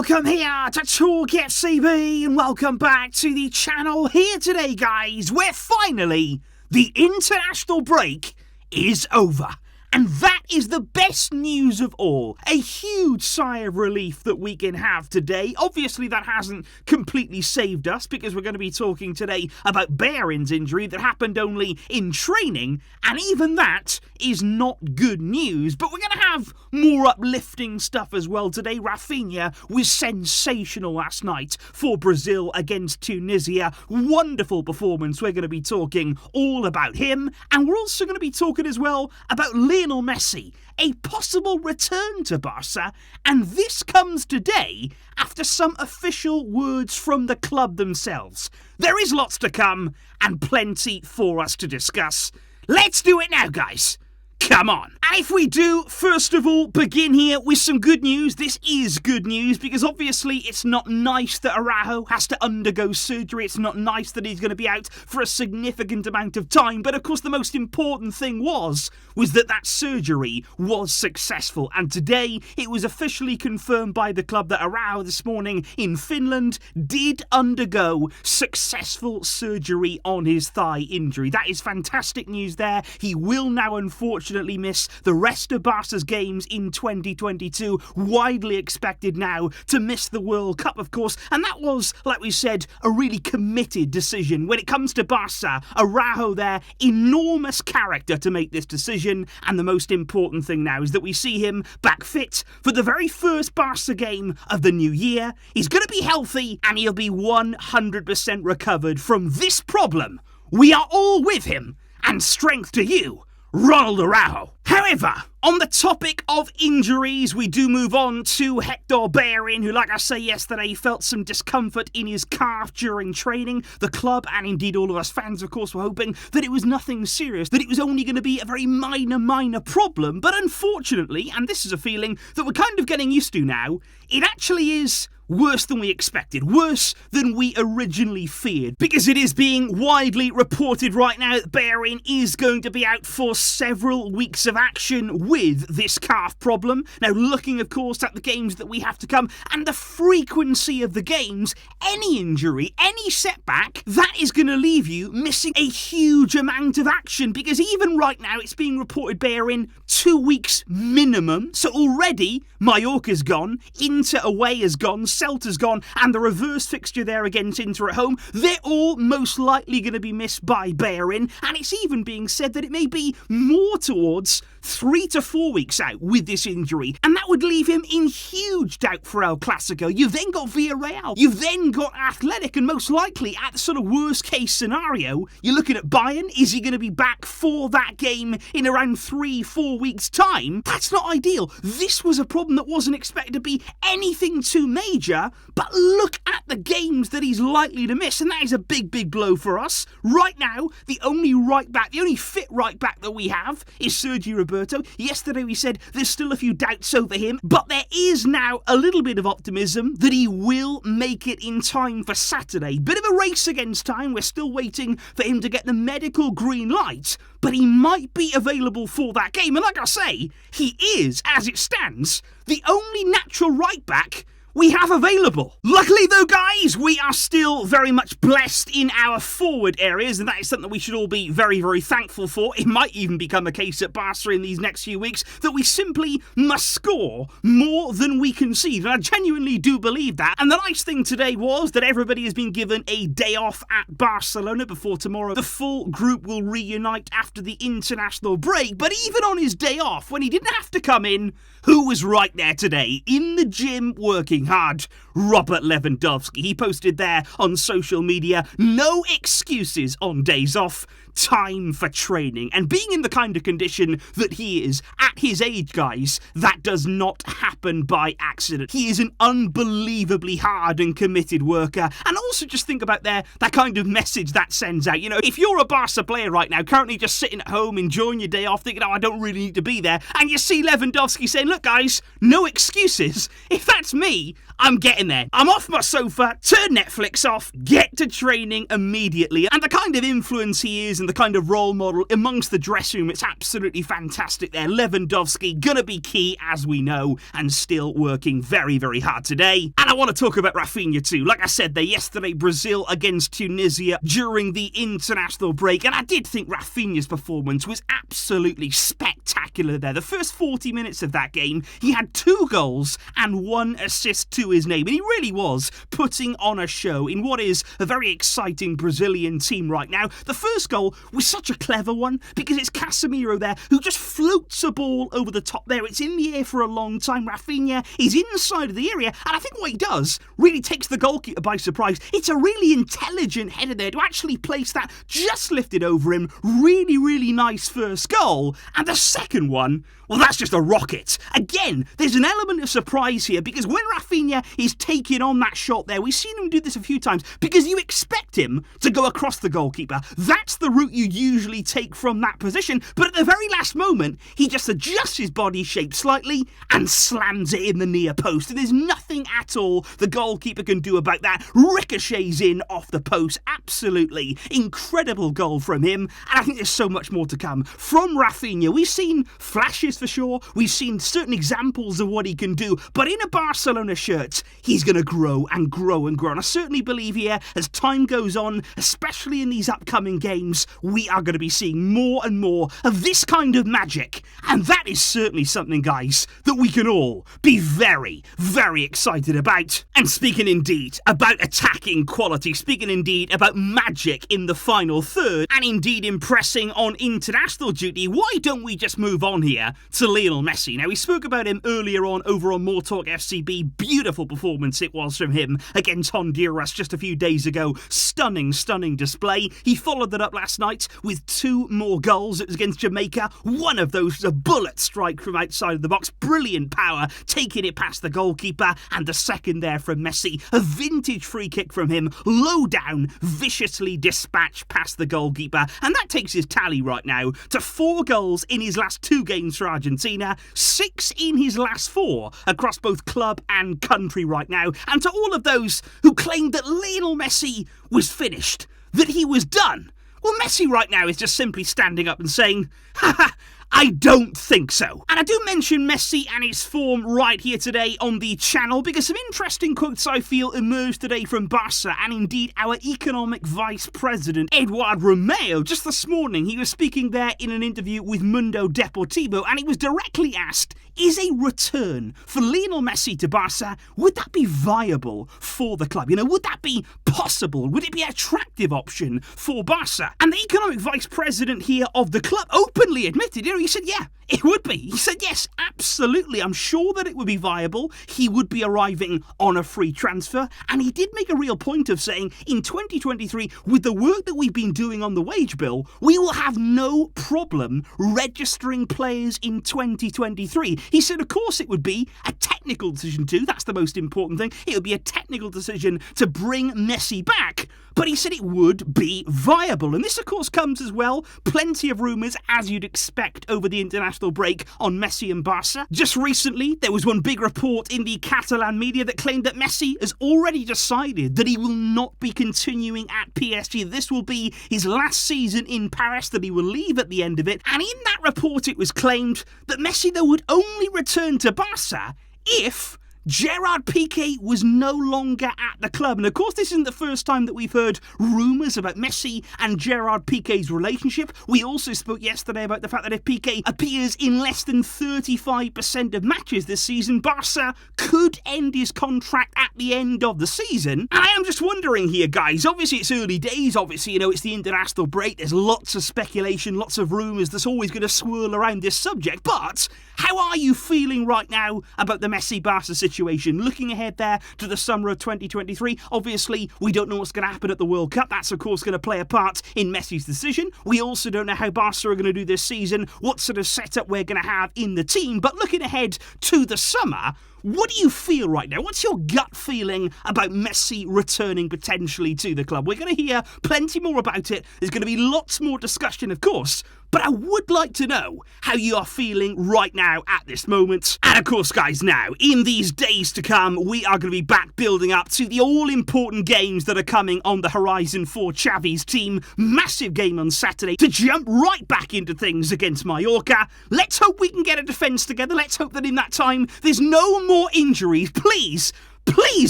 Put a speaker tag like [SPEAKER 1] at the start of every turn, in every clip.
[SPEAKER 1] Welcome here to TalkFCB and welcome back to the channel here today, guys, where finally the international break is over. And that is the best news of all. A huge sigh of relief that we can have today. Obviously, that hasn't completely saved us because we're going to be talking today about Bellerin's injury that happened only in training. And even that is not good news. But we're going to have more uplifting stuff as well today. Raphinha was sensational last night for Brazil against Tunisia. Wonderful performance. We're going to be talking all about him. And we're also going to be talking as well about Lionel Messi, a possible return to Barça, and this comes today after some official words from the club themselves. There is lots to come and plenty for us to discuss. Let's do it now, guys. Come on. And if we do, first of all, begin here with some good news. This is good news because obviously it's not nice that Araujo has to undergo surgery. It's not nice that he's going to be out for a significant amount of time. But of course, the most important thing was that surgery was successful. And today, it was officially confirmed by the club that Araujo this morning in Finland did undergo successful surgery on his thigh injury. That is fantastic news there. He will now, unfortunately, miss the rest of Barca's games in 2022, widely expected now to miss the World Cup, of course, and that was, like we said, a really committed decision. When it comes to Barca, Araujo there, enormous character to make this decision, and the most important thing now is that we see him back fit for the very first Barca game of the new year. He's going to be healthy, and he'll be 100% recovered from this problem. We are all with him, and strength to you, Ronald Araujo. However, on the topic of injuries, we do move on to Hector Bellerin, who, like I say yesterday, felt some discomfort in his calf during training. The club, and indeed all of us fans, of course, were hoping that it was nothing serious, that it was only going to be a very minor problem. But unfortunately, and this is a feeling that we're kind of getting used to now, it actually is worse than we expected, worse than we originally feared, because it is being widely reported right now that Bellerin is going to be out for several weeks of action with this calf problem. Now, looking, of course, at the games that we have to come and the frequency of the games, any injury, any setback, that is going to leave you missing a huge amount of action, because even right now it's being reported Bellerin 2 weeks minimum. So already Mallorca's gone, Inter away has gone, Celta's gone, and the reverse fixture there against Inter at home, they're all most likely going to be missed by Bellerin, and it's even being said that it may be more towards 3 to 4 weeks out with this injury, and that would leave him in huge doubt for El Clasico. You've then got Villarreal, you've then got Athletic, and most likely, at the sort of worst case scenario, you're looking at Bayern. Is he going to be back for that game in around 3-4 weeks' time? That's not ideal. This was a problem that wasn't expected to be anything too major, but look at the games that he's likely to miss, and that is a big blow for us. Right now, the only fit right back that we have is Sergio Roberto. Yesterday we said there's still a few doubts over him, but there is now a little bit of optimism that he will make it in time for Saturday. Bit of a race against time. We're still waiting for him to get the medical green light, but he might be available for that game. And like I say, he is, as it stands, the only natural right back we have available. Luckily though, guys, we are still very much blessed in our forward areas, and that is something we should all be very thankful for. It might even become a case at Barca in these next few weeks that we simply must score more than we concede, and I genuinely do believe that. And the nice thing today was that everybody has been given a day off at Barcelona before tomorrow. The full group will reunite after the international break, but even on his day off, when he didn't have to come in, who was right there today in the gym working hard? Robert Lewandowski. He posted there on social media, no excuses on days off, time for training. And being in the kind of condition that he is at his age, guys, that does not happen by accident. He is an unbelievably hard and committed worker. And also just think about that kind of message that sends out. You know, if you're a Barca player right now, currently just sitting at home enjoying your day off, thinking, oh, I don't really need to be there, and you see Lewandowski saying, look guys, no excuses. If that's me, I'm getting there. I'm off my sofa, turn Netflix off, get to training immediately. And the kind of influence he is and the kind of role model amongst the dressing room, it's absolutely fantastic there. Lewandowski, gonna be key, as we know, and still working very, very hard today. And I want to talk about Raphinha too. Like I said there yesterday, Brazil against Tunisia during the international break. And I did think Raphinha's performance was absolutely spectacular there. The first 40 minutes of that game, he had 2 goals and 1 assist to his name. And he really was putting on a show in what is a very exciting Brazilian team right now. The first goal was such a clever one because it's Casemiro there who just floats a ball over the top there. It's in the air for a long time. Raphinha is inside of the area, and I think what he does really takes the goalkeeper by surprise. It's a really intelligent header there to actually place that just lifted over him. Really, really nice first goal. And the second one, well, that's just a rocket. Again, there's an element of surprise here because when Raphinha is taking on that shot there, we've seen him do this a few times because you expect him to go across the goalkeeper. That's the route you usually take from that position. But at the very last moment, he just adjusts his body shape slightly and slams it in the near post. And there's nothing at all the goalkeeper can do about that. Ricochets in off the post. Absolutely incredible goal from him. And I think there's so much more to come from Raphinha. We've seen flashes for sure. We've seen certain examples of what he can do. But in a Barcelona shirt, he's going to grow and grow and grow. And I certainly believe here, as time goes on, especially in these upcoming games, we are going to be seeing more and more of this kind of magic. And that is certainly something, guys, that we can all be very, very excited about. And speaking indeed about attacking quality, speaking indeed about magic in the final third, and indeed impressing on international duty, why don't we just move on here to Lionel Messi? Now, we spoke about him earlier on over on MORETALKFCB. Beautiful performance it was from him against Honduras just a few days ago. Stunning, stunning display. He followed that up last night with 2 more goals. It was against Jamaica. One of those was a bullet strike from outside of the box. Brilliant power, taking it past the goalkeeper. And the second there from Messi. A vintage free kick from him. Low down, viciously dispatched past the goalkeeper. And that takes his tally right now to 4 goals in his last 2 games for Argentina. 6 in his last 4 across both club and country right now. And to all of those who claimed that Lionel Messi was finished, that he was done, well, Messi right now is just simply standing up and saying, haha, I don't think so. And I do mention Messi and his form right here today on the channel because some interesting quotes I feel emerged today from Barça and indeed our economic vice president, Eduard Romeo. Just this morning, he was speaking there in an interview with Mundo Deportivo and he was directly asked, is a return for Lionel Messi to Barça, would that be viable for the club? You know, would that be possible? Would it be an attractive option for Barça? And the economic vice president here of the club openly admitted, he said, yeah, it would be. He said, yes, absolutely. I'm sure that it would be viable. He would be arriving on a free transfer. And he did make a real point of saying in 2023, with the work that we've been doing on the wage bill, we will have no problem registering players in 2023. He said, of course, it would be a technical decision too. That's the most important thing. It would be a technical decision to bring Messi back. But he said it would be viable. And this, of course, comes as well. Plenty of rumours, as you'd expect, over the international break on Messi and Barça. Just recently, there was one big report in the Catalan media that claimed that Messi has already decided that he will not be continuing at PSG. This will be his last season in Paris, that he will leave at the end of it. And in that report, it was claimed that Messi, though, would only return to Barça if Gerard Piqué was no longer at the club. And of course, this isn't the first time that we've heard rumours about Messi and Gerard Piqué's relationship. We also spoke yesterday about the fact that if Piqué appears in less than 35% of matches this season, Barça could end his contract at the end of the season. And I am just wondering here, guys, obviously it's early days, obviously, you know, it's the international break, there's lots of speculation, lots of rumours that's always going to swirl around this subject, but how are you feeling right now about the Messi-Barça situation? Looking ahead there to the summer of 2023, obviously we don't know what's going to happen at the World Cup. That's of course going to play a part in Messi's decision. We also don't know how Barca are going to do this season, what sort of setup we're going to have in the team. But looking ahead to the summer, What do you feel right now? What's your gut feeling about Messi returning potentially to the club? We're going to hear plenty more about it. There's going to be lots more discussion, of course. But I would like to know how you are feeling right now at this moment. And of course, guys, now, in these days to come, we are going to be back building up to the all-important games that are coming on the horizon for Xavi's team. Massive game on Saturday to jump right back into things against Mallorca. Let's hope we can get a defence together. Let's hope that in that time, there's no more injuries. Please,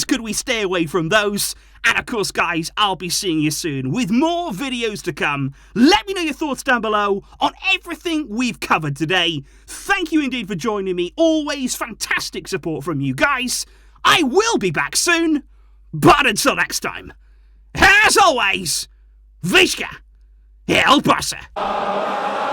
[SPEAKER 1] could we stay away from those? And of course, guys, I'll be seeing you soon with more videos to come. Let me know your thoughts down below on everything we've covered today. Thank you indeed for joining me. Always fantastic support from you guys. I will be back soon. But until next time, as always, Visca el Barça.